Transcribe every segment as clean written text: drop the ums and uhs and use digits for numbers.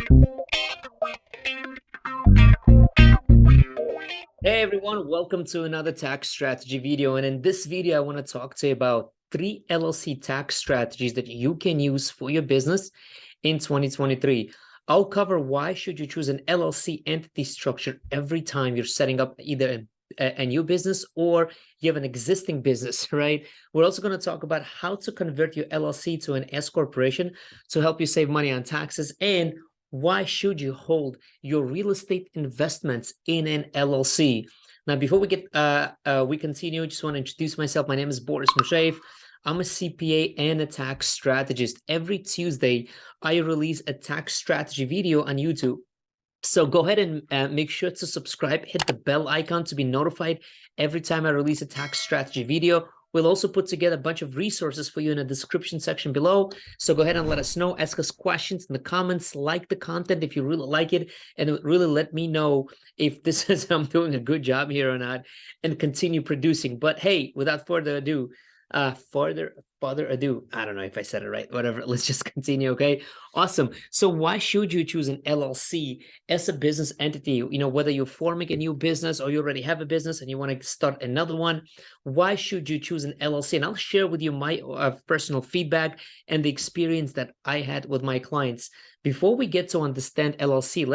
Hey everyone, welcome to another tax strategy video. And in this video, I want to talk to you about 3 LLC tax strategies that you can use for your business in 2023. I'll cover why should you choose an LLC entity structure every time you're setting up either a new business or you have an existing business, right? We're also going to talk about how to convert your LLC to an S corporation to help you save money on taxes, and why should you hold your real estate investments in an LLC? Now, before we continue, just want to introduce myself. My name is Boris Mushev. I'm a CPA and a tax strategist. Every Tuesday, I release a tax strategy video on YouTube. So go ahead and make sure to subscribe, hit the bell icon to be notified every time I release a tax strategy video. We'll also put together a bunch of resources for you in the description section below. So go ahead and let us know, ask us questions in the comments, like the content if you really like it, and really let me know if this is I'm doing a good job here or not, and continue producing. But hey, without further ado, further ado, I don't know if I said it right, whatever, let's just continue. Okay, awesome. So why should you choose an LLC as a business entity? Whether you're forming a new business or you already have a business and you want to start another one, why should you choose an LLC? And I'll share with you my personal feedback and the experience that I had with my clients. Before we get to understand LLC,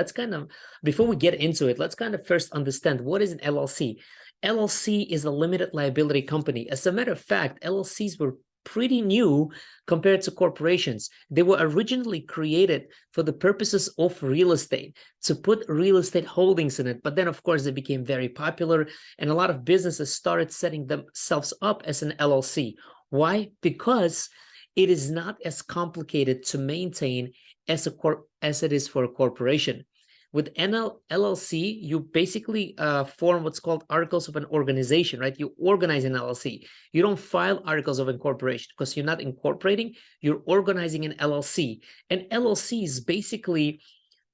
before we get into it, let's kind of first understand what is an LLC. LLC is a limited liability company. As a matter of fact, LLCs were pretty new compared to corporations. They were originally created for the purposes of real estate, to put real estate holdings in it. But then, of course, they became very popular, and a lot of businesses started setting themselves up as an LLC. Why? Because it is not as complicated to maintain as it is for a corporation. With LLC, you basically form what's called articles of an organization, right? You organize an LLC. You don't file articles of incorporation because you're not incorporating, you're organizing an LLC. And LLCs basically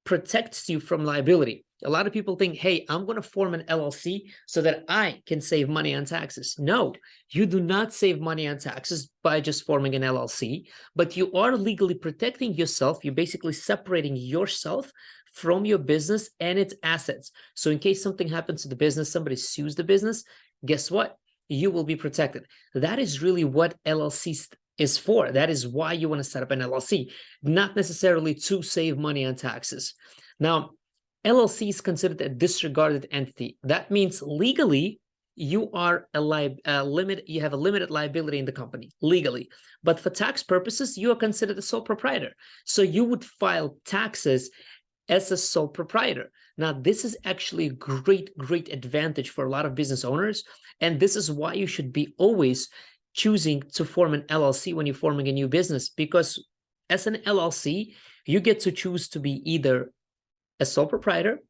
protects you from liability. A lot of people think, hey, I'm going to form an LLC so that I can save money on taxes. No, you do not save money on taxes by just forming an LLC, but you are legally protecting yourself. You're basically separating yourself from your business and its assets. So in case something happens to the business, somebody sues the business, guess what? You will be protected. That is really what LLC is for. That is why you want to set up an LLC, not necessarily to save money on taxes. Now, LLC is considered a disregarded entity. That means legally you are you have a limited liability in the company legally, but for tax purposes, you are considered a sole proprietor. So you would file taxes as a sole proprietor. Now, this is actually a great advantage for a lot of business owners. And this is why you should be always choosing to form an LLC when you're forming a new business, because as an LLC, you get to choose to be either a sole proprietor,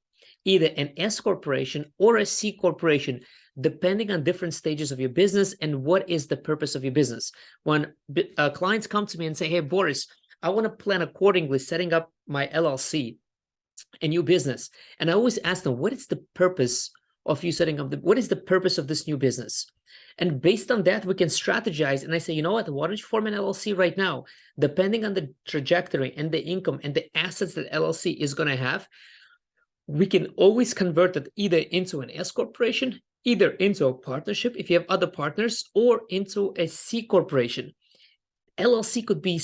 either an S corporation or a C corporation, depending on different stages of your business and what is the purpose of your business. When clients come to me and say, hey, Boris, I want to plan accordingly setting up my LLC, a new business. And I always ask them, what is the purpose of you setting up what is the purpose of this new business? And based on that, we can strategize. And I say, you know what, why don't you form an LLC right now? Depending on the trajectory and the income and the assets that LLC is going to have, we can always convert it either into an S corporation, either into a partnership if you have other partners, or into a C corporation. LLC could be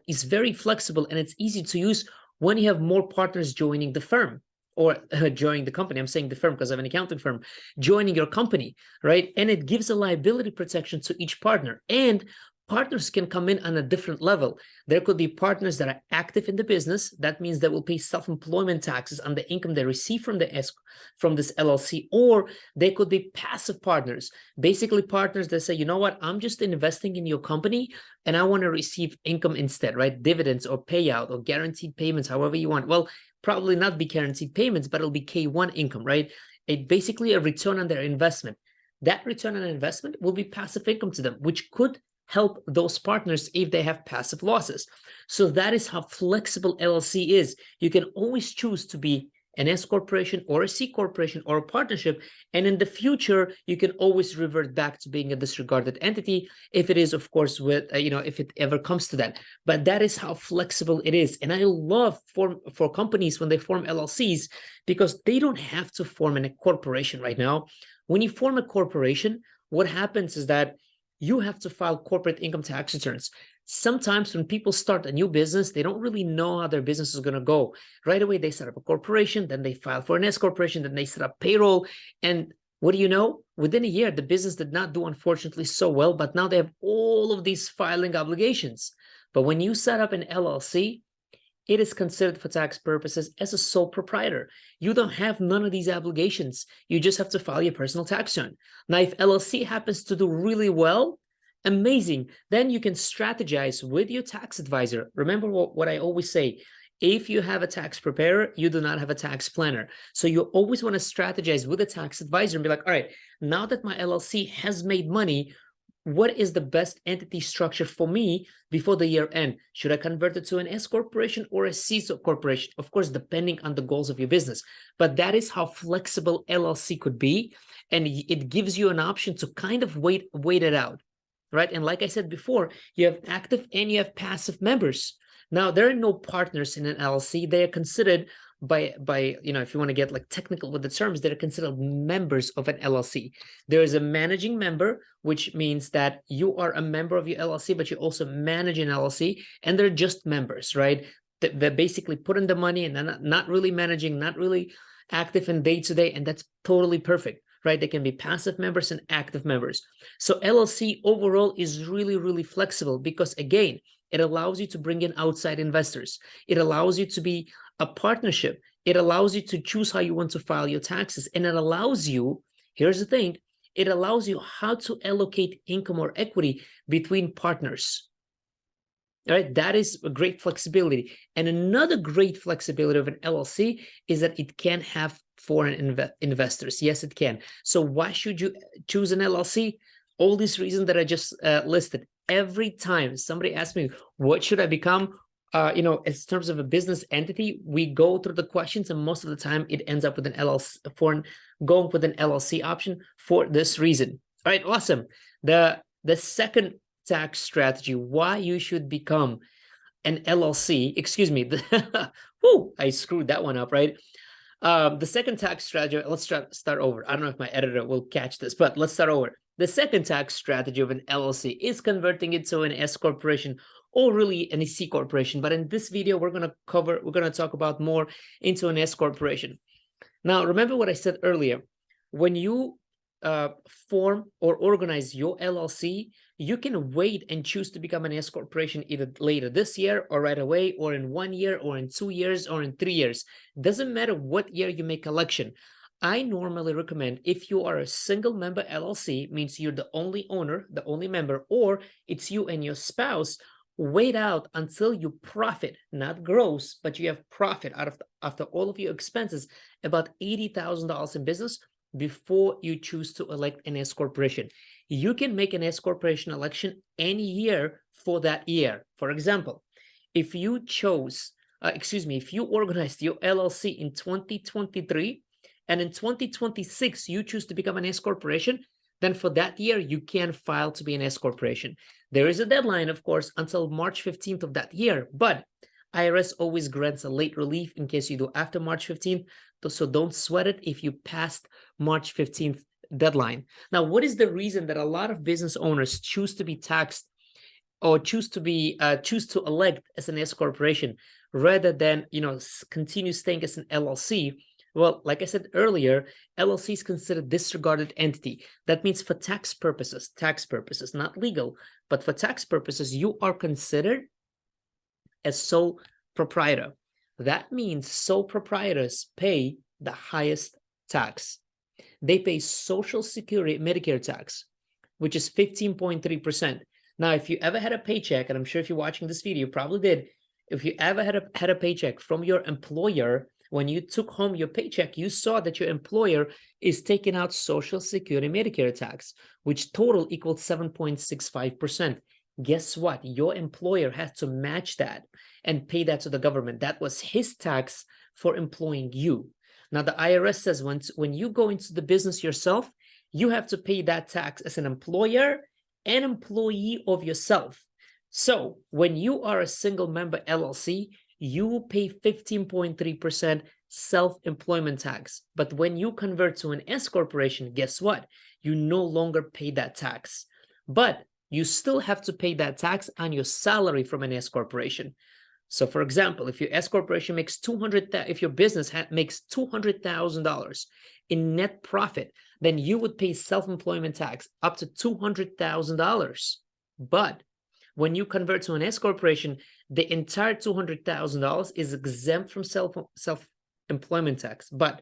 is very flexible and it's easy to use when you have more partners joining the firm or joining the company. I'm saying the firm because I have an accounting firm joining your company, right? And it gives a liability protection to each partner. And partners can come in on a different level. There could be partners that are active in the business. That means they will pay self-employment taxes on the income they receive from this LLC, or they could be passive partners, basically partners that say, you know what, I'm just investing in your company and I want to receive income instead, right? Dividends or payout or guaranteed payments, however you want. Well, probably not be guaranteed payments, but it'll be K1 income, right? Basically a return on their investment. That return on investment will be passive income to them, which could help those partners if they have passive losses. So that is how flexible LLC is. You can always choose to be an S corporation or a C corporation or a partnership. And in the future, you can always revert back to being a disregarded entity if it is, of course, with, if it ever comes to that. But that is how flexible it is. And I love for companies when they form LLCs, because they don't have to form a corporation right now. When you form a corporation, what happens is that you have to file corporate income tax returns. Sometimes when people start a new business, they don't really know how their business is going to go. Right away, they set up a corporation, then they file for an S corporation, then they set up payroll. And what do you know? Within a year, the business did not do, unfortunately, so well, but now they have all of these filing obligations. But when you set up an LLC, it is considered for tax purposes as a sole proprietor. You don't have none of these obligations. You just have to file your personal tax return. Now, if LLC happens to do really well, amazing. Then you can strategize with your tax advisor. Remember what I always say. If you have a tax preparer, you do not have a tax planner. So you always want to strategize with a tax advisor and be like, all right, now that my LLC has made money, what is the best entity structure for me before the year end? Should I convert it to an S corporation or a C corporation? Of course, depending on the goals of your business. But that is how flexible LLC could be. And it gives you an option to kind of wait it out, right? And like I said before, you have active and you have passive members. Now, there are no partners in an LLC. They are considered by if you want to get like technical with the terms, they're considered members of an LLC. There is a managing member, which means that you are a member of your LLC, but you also manage an LLC, and they're just members, right? They're basically putting the money and they're not really managing, not really active in day-to-day, and that's totally perfect, right? They can be passive members and active members. So LLC overall is really, really flexible because, again, it allows you to bring in outside investors. It allows you to be a partnership. It allows you to choose how you want to file your taxes. And it allows you, here's the thing, it allows you how to allocate income or equity between partners. All right, that is a great flexibility. And another great flexibility of an LLC is that it can have foreign investors. Yes, it can. So why should you choose an LLC? All these reasons that I just listed. Every time somebody asks me, what should I become? In terms of a business entity, we go through the questions, and most of the time it ends up with an LLC, going with an LLC option for this reason. All right, awesome. The second tax strategy, why you should become an LLC, excuse me, whoo, I screwed that one up, right? The second tax strategy, let's start over. I don't know if my editor will catch this, but let's start over. The second tax strategy of an LLC is converting it to an S corporation or really an C corporation. But in this video, we're going to talk about more into an S corporation. Now, remember what I said earlier. When you form or organize your LLC, you can wait and choose to become an S corporation either later this year or right away, or in 1 year or in 2 years or in 3 years. Doesn't matter what year you make election. I normally recommend, if you are a single member LLC, means you're the only owner, the only member, or it's you and your spouse, wait out until you profit, not gross, but you have profit after all of your expenses, about $80,000 in business before you choose to elect an S corporation. You can make an S corporation election any year for that year. For example, if you if you organized your LLC in 2023, and in 2026, you choose to become an S corporation, then for that year, you can file to be an S corporation. There is a deadline, of course, until March 15th of that year, but IRS always grants a late relief in case you do after March 15th, so don't sweat it if you passed March 15th deadline. Now, what is the reason that a lot of business owners choose to be taxed or choose to elect as an S corporation rather than continue staying as an LLC? Well, like I said earlier, LLC is considered disregarded entity. That means for tax purposes, not legal, but for tax purposes, you are considered as sole proprietor. That means sole proprietors pay the highest tax. They pay Social Security Medicare tax, which is 15.3%. Now, if you ever had a paycheck, and I'm sure if you're watching this video, you probably did, if you ever had a paycheck from your employer, when you took home your paycheck, you saw that your employer is taking out Social Security Medicare tax, which total equals 7.65%. Guess what? Your employer had to match that and pay that to the government. That was his tax for employing you. Now, the IRS says when you go into the business yourself, you have to pay that tax as an employer and employee of yourself. So when you are a single member LLC, you will pay 15.3% self-employment tax. But when you convert to an S corporation, guess what? You no longer pay that tax. But you still have to pay that tax on your salary from an S corporation. So for example, if your S corporation makes if your business makes $200,000 in net profit, then you would pay self-employment tax up to $200,000. But when you convert to an S corporation, the entire $200,000 is exempt from self-employment tax. But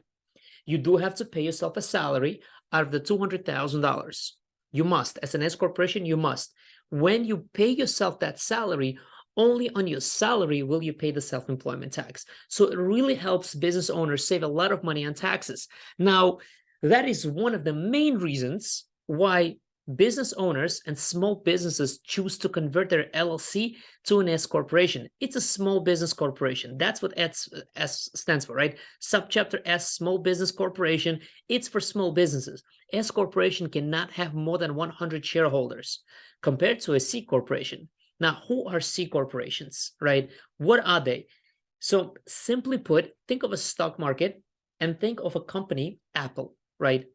you do have to pay yourself a salary out of the $200,000. You must, as an S corporation, you must. When you pay yourself that salary, only on your salary will you pay the self-employment tax. So it really helps business owners save a lot of money on taxes. Now, that is one of the main reasons why business owners and small businesses choose to convert their LLC to an S corporation. It's a small business corporation. That's what S stands for, right? Subchapter S, small business corporation. It's for small businesses. S corporation cannot have more than 100 shareholders compared to a C corporation. Now, who are C corporations, right? What are they? So simply put, think of a stock market and think of a company, Apple, right?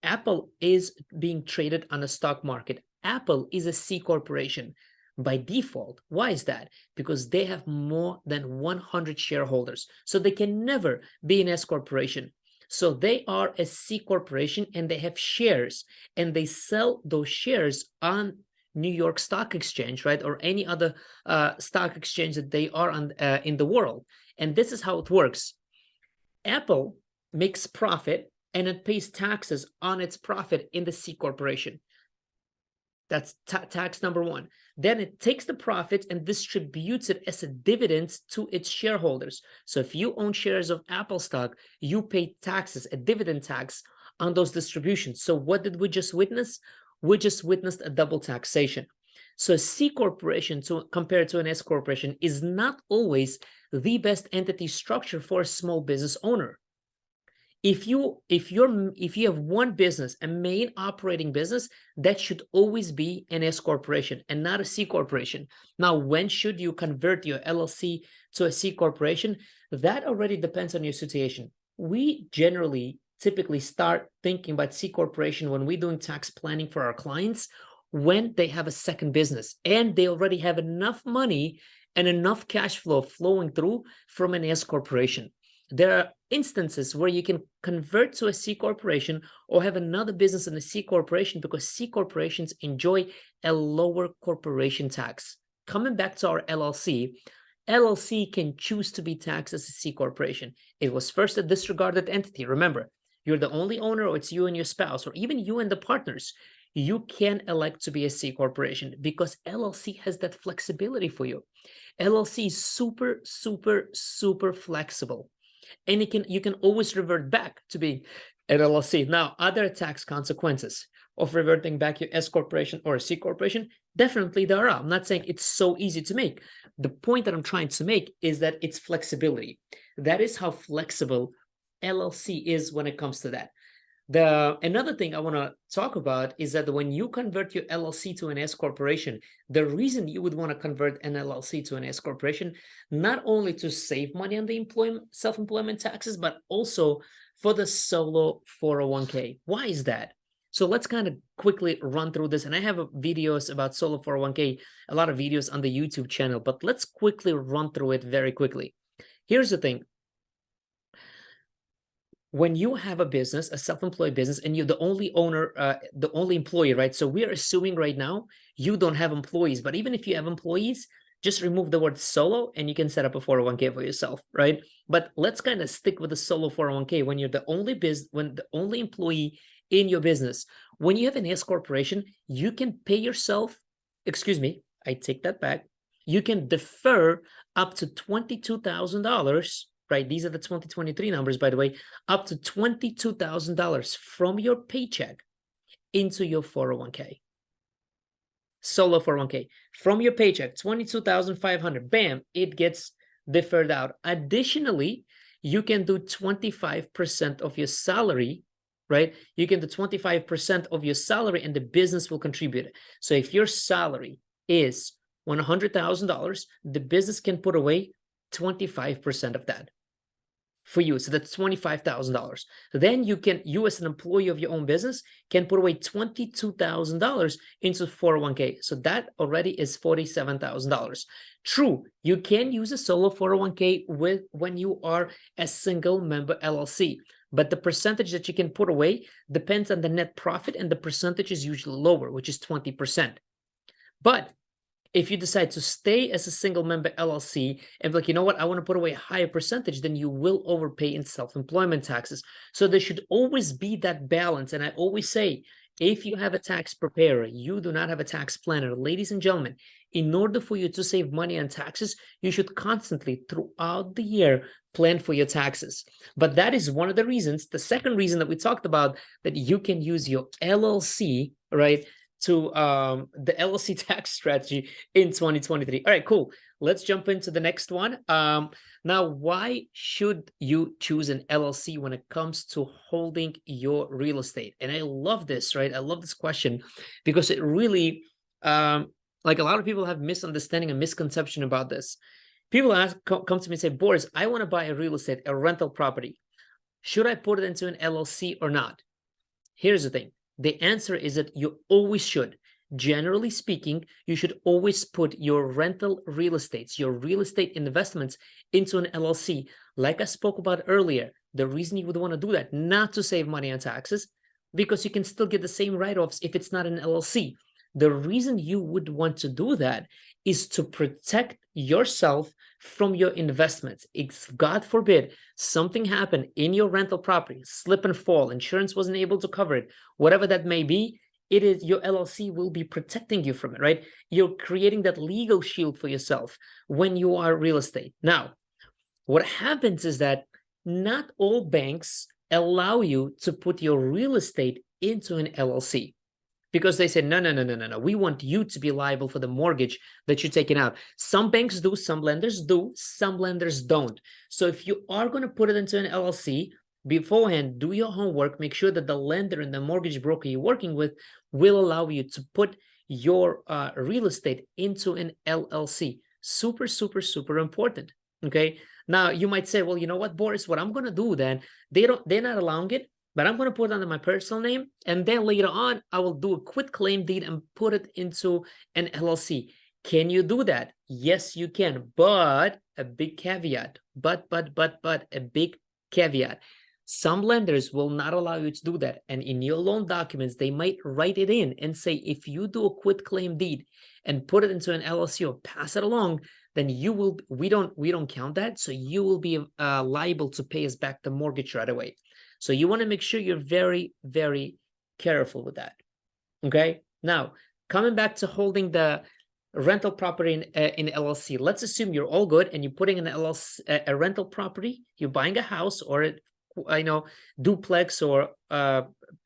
Apple is being traded on the stock market. Apple is a C corporation by default. Why is that? Because they have more than 100 shareholders. So they can never be an S corporation. So they are a C corporation and they have shares and they sell those shares on New York Stock Exchange, right? Or any other stock exchange that they are on in the world. And this is how it works. Apple makes profit and it pays taxes on its profit in the C corporation. That's tax number one. Then it takes the profit and distributes it as a dividend to its shareholders. So if you own shares of Apple stock, you pay taxes, a dividend tax on those distributions. So what did we just witness? We just witnessed a double taxation. So a C corporation compared to an S corporation is not always the best entity structure for a small business owner. If you have one business, a main operating business, that should always be an S corporation and not a C corporation. Now, when should you convert your LLC to a C corporation? That already depends on your situation. We typically start thinking about C corporation when we're doing tax planning for our clients when they have a second business and they already have enough money and enough cash flow flowing through from an S corporation. There are instances where you can convert to a C corporation or have another business in a C corporation because C corporations enjoy a lower corporation tax. Coming back to our LLC, LLC can choose to be taxed as a C corporation. It was first a disregarded entity. Remember, you're the only owner, or it's you and your spouse, or even you and the partners. You can elect to be a C corporation because LLC has that flexibility for you. LLC is super, super, super flexible. And you can always revert back to being an LLC. Now, other tax consequences of reverting back your S corporation or a C corporation, definitely there are. I'm not saying it's so easy to make. The point that I'm trying to make is that it's flexibility. That is how flexible LLC is when it comes to that. Another thing I want to talk about is that when you convert your LLC to an S corporation, the reason you would want to convert an LLC to an S corporation, not only to save money on the self-employment taxes, but also for the solo 401k. Why is that? So let's kind of quickly run through this. And I have videos about solo 401k, a lot of videos on the YouTube channel, but let's quickly run through it very quickly. Here's the thing. When you have a business, a self-employed business, and you're the only owner, the only employee, right? So we're assuming right now you don't have employees, but even if you have employees, just remove the word solo and you can set up a 401k for yourself, right? But let's kind of stick with the solo 401k when you're the only employee in your business. When you have an S corporation, you can pay yourself, excuse me, I take that back. You can defer up to $22,000. Right, these are the 2023 numbers, by the way, up to $22,000 from your paycheck into your 401k. Solo 401k. From your paycheck, $22,500, bam, it gets deferred out. Additionally, you can do 25% of your salary, right? You can do 25% of your salary and the business will contribute. So if your salary is $100,000, the business can put away 25% of that for you. So that's $25,000. Then you as an employee of your own business can put away $22,000 into 401k. So that already is $47,000. True, you can use a solo 401k when you are a single member LLC, but the percentage that you can put away depends on the net profit, and the percentage is usually lower, which is 20%. But if you decide to stay as a single member LLC and be like, you know what, I want to put away a higher percentage, then you will overpay in self-employment taxes. So there should always be that balance. And I always say, if you have a tax preparer, you do not have a tax planner, ladies and gentlemen, in order for you to save money on taxes, you should constantly throughout the year plan for your taxes. But that is one of the reasons. The second reason that we talked about, that you can use your LLC, right, to the LLC tax strategy in 2023. All right, cool. Let's jump into the next one. Now, why should you choose an LLC when it comes to holding your real estate? And I love this, right? I love this question because it really, like a lot of people have misunderstanding and misconception about this. People come to me and say, Boris, I want to buy a real estate, a rental property. Should I put it into an LLC or not? Here's the thing. The answer is that you always should. Generally speaking, you should always put your rental real estates, your real estate investments into an LLC. Like I spoke about earlier, the reason you would want to do that, not to save money on taxes, because you can still get the same write-offs if it's not an LLC. The reason you would want to do that is to protect yourself from your investments. If God forbid something happened in your rental property, slip and fall, insurance wasn't able to cover it, whatever that may be, it is your LLC will be protecting you from it, right? You're creating that legal shield for yourself when you are real estate. Now, what happens is that not all banks allow you to put your real estate into an LLC, because they say, no, we want you to be liable for the mortgage that you're taking out. Some banks do, some lenders do, some lenders don't. So if you are going to put it into an LLC, beforehand, do your homework, make sure that the lender and the mortgage broker you're working with will allow you to put your real estate into an LLC. Super, super, super important. Okay. Now you might say, well, you know what, Boris, what I'm going to do then, they're not allowing it, but I'm going to put it under my personal name, and then later on, I will do a quit claim deed and put it into an LLC. Can you do that? Yes, you can, but a big caveat, but a big caveat. Some lenders will not allow you to do that. And in your loan documents, they might write it in and say, if you do a quit claim deed and put it into an LLC or pass it along, then you will, we don't count that. So you will be liable to pay us back the mortgage right away. So you want to make sure you're very, very careful with that. Okay. Now, coming back to holding the rental property in LLC, let's assume you're all good and you're putting an LLC, a rental property, you're buying a house or duplex or a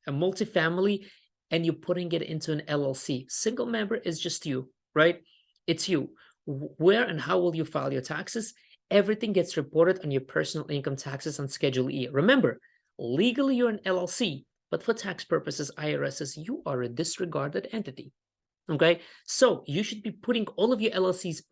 multifamily, and you're putting it into an LLC. Single member is just you, right? It's you. Where and how will you file your taxes? Everything gets reported on your personal income taxes on Schedule E. Remember, legally you're an LLC, but for tax purposes, IRS says you are a disregarded entity. Okay, so you should be putting all of your LLCs,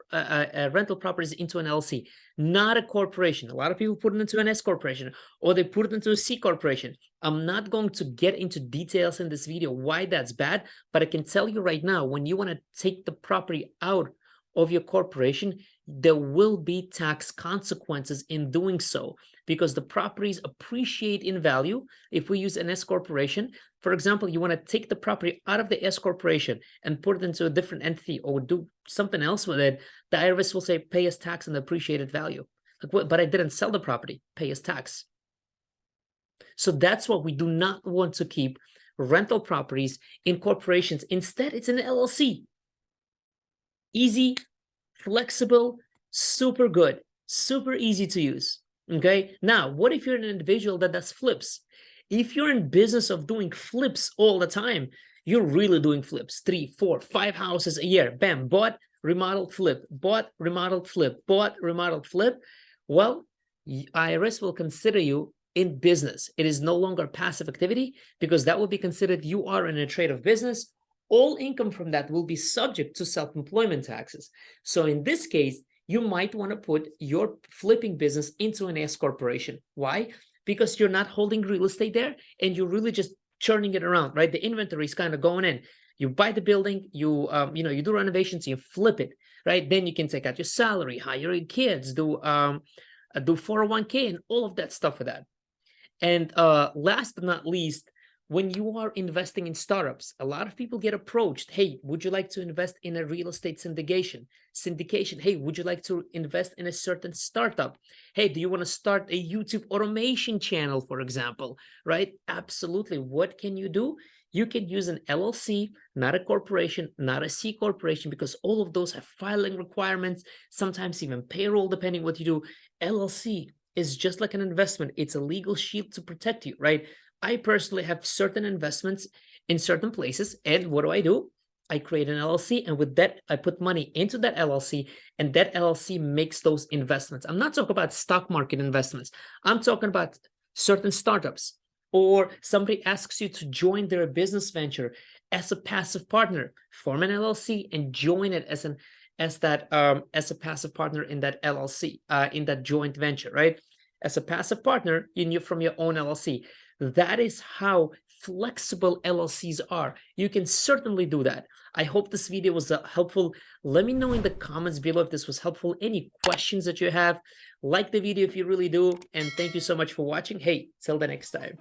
rental properties into an LLC, not a corporation. A lot of people put it into an S corporation or they put it into a C corporation. I'm not going to get into details in this video why that's bad, but I can tell you right now, when you want to take the property out of your corporation, there will be tax consequences in doing so because the properties appreciate in value. If we use an S corporation, for example, you want to take the property out of the S corporation and put it into a different entity or do something else with it, the IRS will say, pay us tax on the appreciated value. Like, what? But I didn't sell the property, pay us tax. So that's what we do not want to keep rental properties in corporations. Instead, it's an LLC. Easy, flexible, super good, super easy to use. Okay. Now, what if you're an individual that does flips? If you're in business of doing flips all the time, you're really doing flips, 3, 4, 5 houses a year. Bam, bought, remodeled, flip, bought, remodeled, flip, bought, remodeled, flip. Well, IRS will consider you in business. It is no longer passive activity because that will be considered you are in a trade of business. All income from that will be subject to self-employment taxes. So in this case, you might want to put your flipping business into an S corporation. Why? Because you're not holding real estate there and you're really just churning it around, right? The inventory is kind of going in. You buy the building, you do renovations, you flip it, right? Then you can take out your salary, hire your kids, do 401k and all of that stuff for that. And last but not least, when you are investing in startups, a lot of people get approached. Hey, would you like to invest in a real estate syndication? Hey, would you like to invest in a certain startup? Hey, do you want to start a YouTube automation channel, for example, right? Absolutely. What can you do? You can use an LLC, not a corporation, not a C corporation, because all of those have filing requirements, sometimes even payroll, depending what you do. LLC is just like an investment. It's a legal shield to protect you, right? I personally have certain investments in certain places. And what do? I create an LLC, and with that, I put money into that LLC, and that LLC makes those investments. I'm not talking about stock market investments. I'm talking about certain startups, or somebody asks you to join their business venture as a passive partner. Form an LLC and join it as a passive partner in that LLC, in that joint venture, right? As a passive partner from your own LLC. That is how flexible LLCs are. You can certainly do that. I hope this video was helpful. Let me know in the comments below if this was helpful. Any questions that you have, like the video if you really do. And thank you so much for watching. Hey, till the next time.